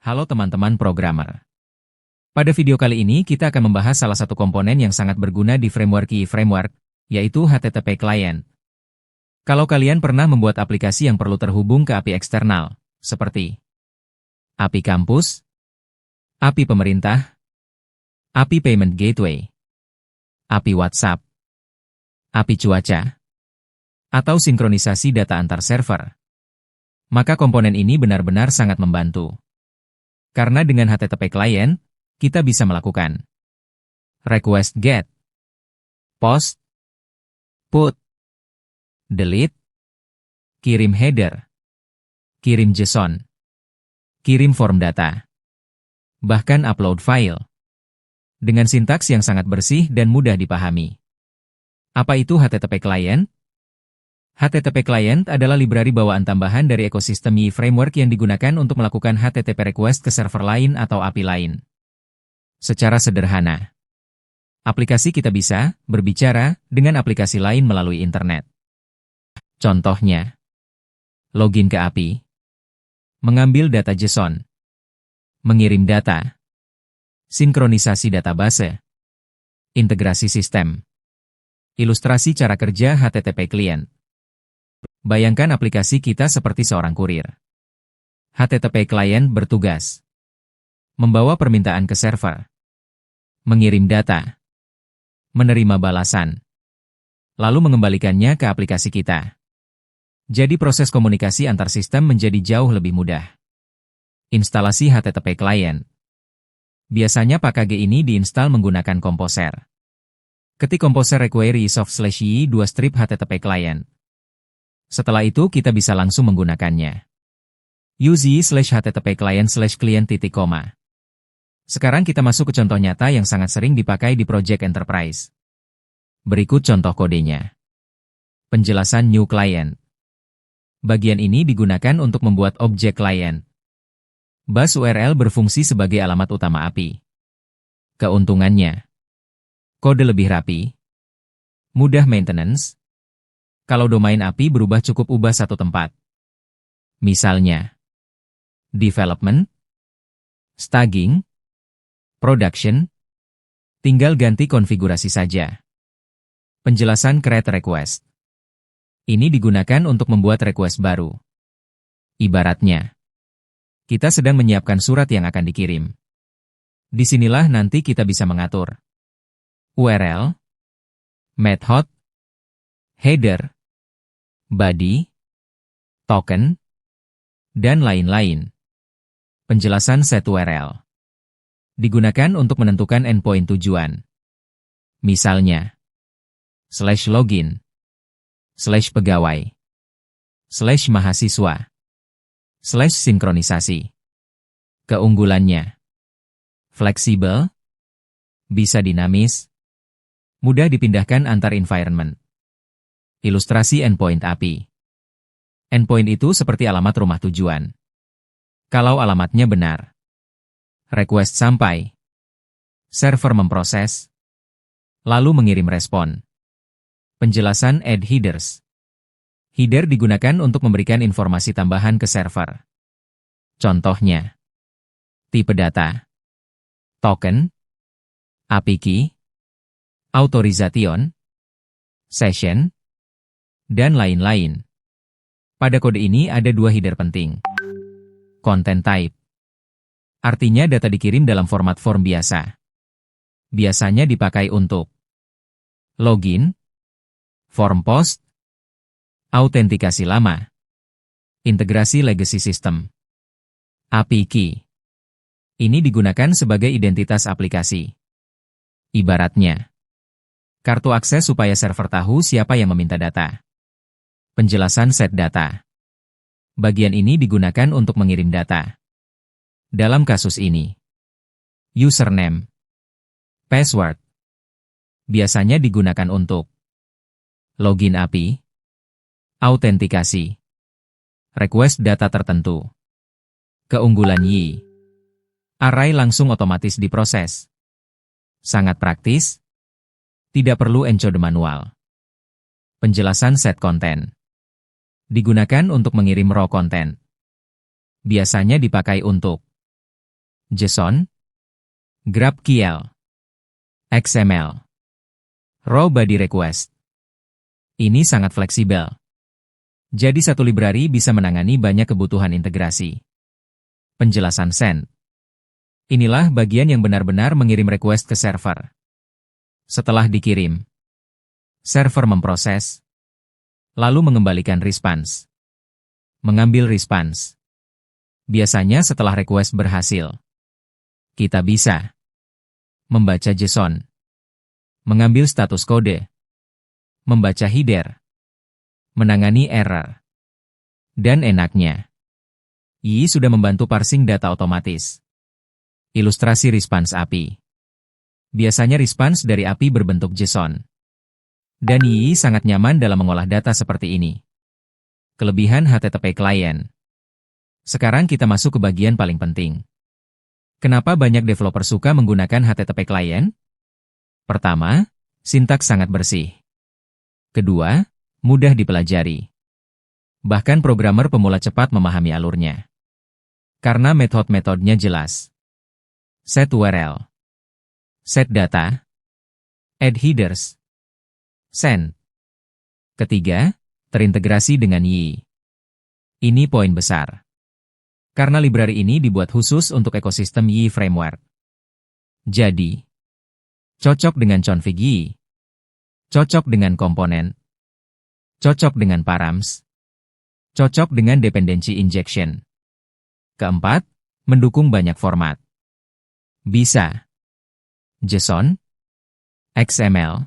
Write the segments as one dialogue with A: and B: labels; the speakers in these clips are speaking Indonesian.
A: Halo teman-teman programmer. Pada video kali ini kita akan membahas salah satu komponen yang sangat berguna di framework Yi Framework, yaitu HTTP Client. Kalau kalian pernah membuat aplikasi yang perlu terhubung ke API eksternal, seperti API kampus, API pemerintah, API Payment Gateway, API WhatsApp, API cuaca, atau sinkronisasi data antar server, maka komponen ini benar-benar sangat membantu. Karena dengan HTTP Client, kita bisa melakukan request get, post, put, delete, kirim header, kirim JSON, kirim form data, bahkan upload file. Dengan sintaks yang sangat bersih dan mudah dipahami. Apa itu HTTP Client? HTTP Client adalah library bawaan tambahan dari ekosistem Yi Framework yang digunakan untuk melakukan HTTP request ke server lain atau API lain. Secara sederhana, aplikasi kita bisa berbicara dengan aplikasi lain melalui internet. Contohnya, login ke API, mengambil data JSON, mengirim data, sinkronisasi database, integrasi sistem, ilustrasi cara kerja HTTP Client. Bayangkan aplikasi kita seperti seorang kurir. HTTP Client bertugas membawa permintaan ke server, mengirim data, menerima balasan, lalu mengembalikannya ke aplikasi kita. Jadi proses komunikasi antar sistem menjadi jauh lebih mudah. Instalasi HTTP Client. Biasanya package ini diinstal menggunakan Composer. Ketik Composer require yi/yi 2 strip HTTP Client. Setelah itu kita bisa langsung menggunakannya. Use yi/http client/client. Sekarang kita masuk ke contoh nyata yang sangat sering dipakai di project enterprise. Berikut contoh kodenya. Penjelasan new client. Bagian ini digunakan untuk membuat objek client. Bus URL berfungsi sebagai alamat utama API. Keuntungannya, kode lebih rapi, mudah maintenance. Kalau domain API berubah cukup ubah satu tempat. Misalnya, development, staging, production, tinggal ganti konfigurasi saja. Penjelasan create request. Ini digunakan untuk membuat request baru. Ibaratnya, kita sedang menyiapkan surat yang akan dikirim. Disinilah nanti kita bisa mengatur URL, method, header, body, token, dan lain-lain. Penjelasan set URL digunakan untuk menentukan endpoint tujuan. Misalnya, /login, /pegawai, /mahasiswa, /sinkronisasi. Keunggulannya, fleksibel, bisa dinamis, mudah dipindahkan antar environment. Ilustrasi endpoint API. Endpoint itu seperti alamat rumah tujuan. Kalau alamatnya benar, request sampai, server memproses, lalu mengirim respon. Penjelasan add headers. Header digunakan untuk memberikan informasi tambahan ke server. Contohnya, tipe data, token, API key, authorization, session, dan lain-lain. Pada kode ini ada dua header penting. Content type. Artinya data dikirim dalam format form biasa. Biasanya dipakai untuk login, form post, autentikasi lama, integrasi legacy system. API key. Ini digunakan sebagai identitas aplikasi. Ibaratnya, kartu akses supaya server tahu siapa yang meminta data. Penjelasan set data. Bagian ini digunakan untuk mengirim data. Dalam kasus ini, username, password, biasanya digunakan untuk login API, autentikasi, request data tertentu. Keunggulan Yi. Array langsung otomatis diproses. Sangat praktis, tidak perlu encode manual. Penjelasan set content. Digunakan untuk mengirim raw content. Biasanya dipakai untuk JSON, GraphQL, XML, Raw Body Request. Ini sangat fleksibel. Jadi satu library bisa menangani banyak kebutuhan integrasi. Penjelasan send. Inilah bagian yang benar-benar mengirim request ke server. Setelah dikirim, server memproses, lalu mengembalikan response. Mengambil response. Biasanya setelah request berhasil, kita bisa membaca JSON, mengambil status kode, membaca header, menangani error. Dan enaknya, YI sudah membantu parsing data otomatis. Ilustrasi response API. Biasanya response dari API berbentuk JSON. Dan YI sangat nyaman dalam mengolah data seperti ini. Kelebihan HTTP Client. Sekarang kita masuk ke bagian paling penting. Kenapa banyak developer suka menggunakan HTTP Client? Pertama, sintaks sangat bersih. Kedua, mudah dipelajari. Bahkan programmer pemula cepat memahami alurnya. Karena metode-metodenya jelas. Set URL, set data, add headers, send. Ketiga, terintegrasi dengan YI. Ini poin besar. Karena library ini dibuat khusus untuk ekosistem YI Framework. Jadi, cocok dengan config YI, cocok dengan komponen, cocok dengan params, cocok dengan dependency injection. Keempat, mendukung banyak format. Bisa JSON, XML,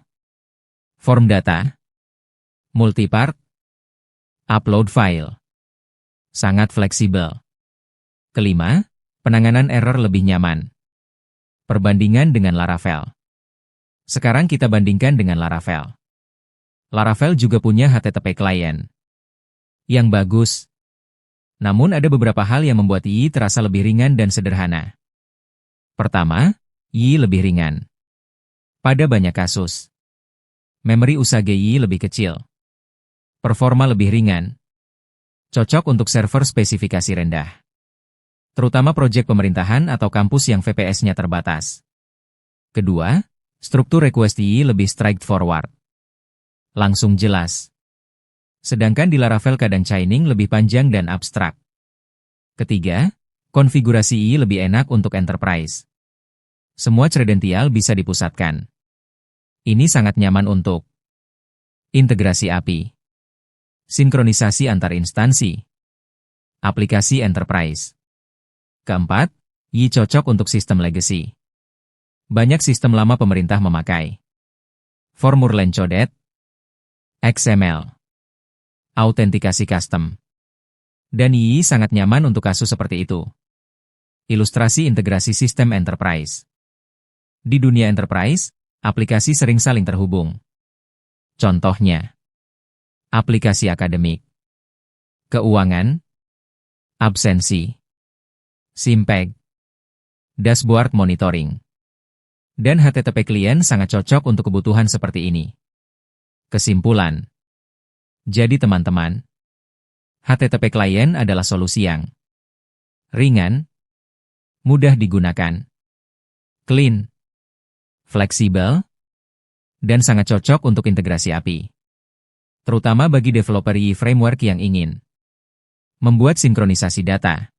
A: form data, multipart, upload file. Sangat fleksibel. Kelima, penanganan error lebih nyaman. Perbandingan dengan Laravel. Sekarang kita bandingkan dengan Laravel. Laravel juga punya HTTP Client yang bagus. Namun ada beberapa hal yang membuat YI terasa lebih ringan dan sederhana. Pertama, YI lebih ringan. Pada banyak kasus, memori usage YI lebih kecil. Performa lebih ringan. Cocok untuk server spesifikasi rendah. Terutama proyek pemerintahan atau kampus yang VPS-nya terbatas. Kedua, struktur request YI lebih straightforward. Langsung jelas. Sedangkan di Laravel kadang chaining lebih panjang dan abstrak. Ketiga, konfigurasi YI lebih enak untuk enterprise. Semua kredensial bisa dipusatkan. Ini sangat nyaman untuk integrasi API, sinkronisasi antar instansi, aplikasi enterprise. Keempat, YI cocok untuk sistem legacy. Banyak sistem lama pemerintah memakai Formur Lencodet, XML, autentikasi custom. Dan YI sangat nyaman untuk kasus seperti itu. Ilustrasi integrasi sistem enterprise. Di dunia enterprise, aplikasi sering saling terhubung. Contohnya, aplikasi akademik, keuangan, absensi, simpeg, dashboard monitoring. Dan HTTP Client sangat cocok untuk kebutuhan seperti ini. Kesimpulan. Jadi teman-teman, HTTP Client adalah solusi yang ringan, mudah digunakan, clean, fleksibel, dan sangat cocok untuk integrasi API. Terutama bagi developer YI Framework yang ingin membuat sinkronisasi data,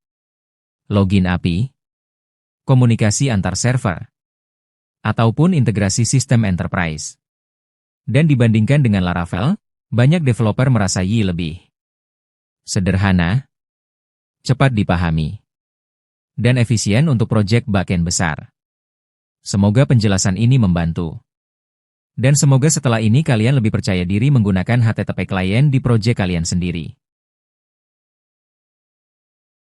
A: login API, komunikasi antar server, ataupun integrasi sistem enterprise. Dan dibandingkan dengan Laravel, banyak developer merasa YI lebih sederhana, cepat dipahami, dan efisien untuk proyek backend besar. Semoga penjelasan ini membantu. Dan semoga setelah ini kalian lebih percaya diri menggunakan HTTP Client di proyek kalian sendiri.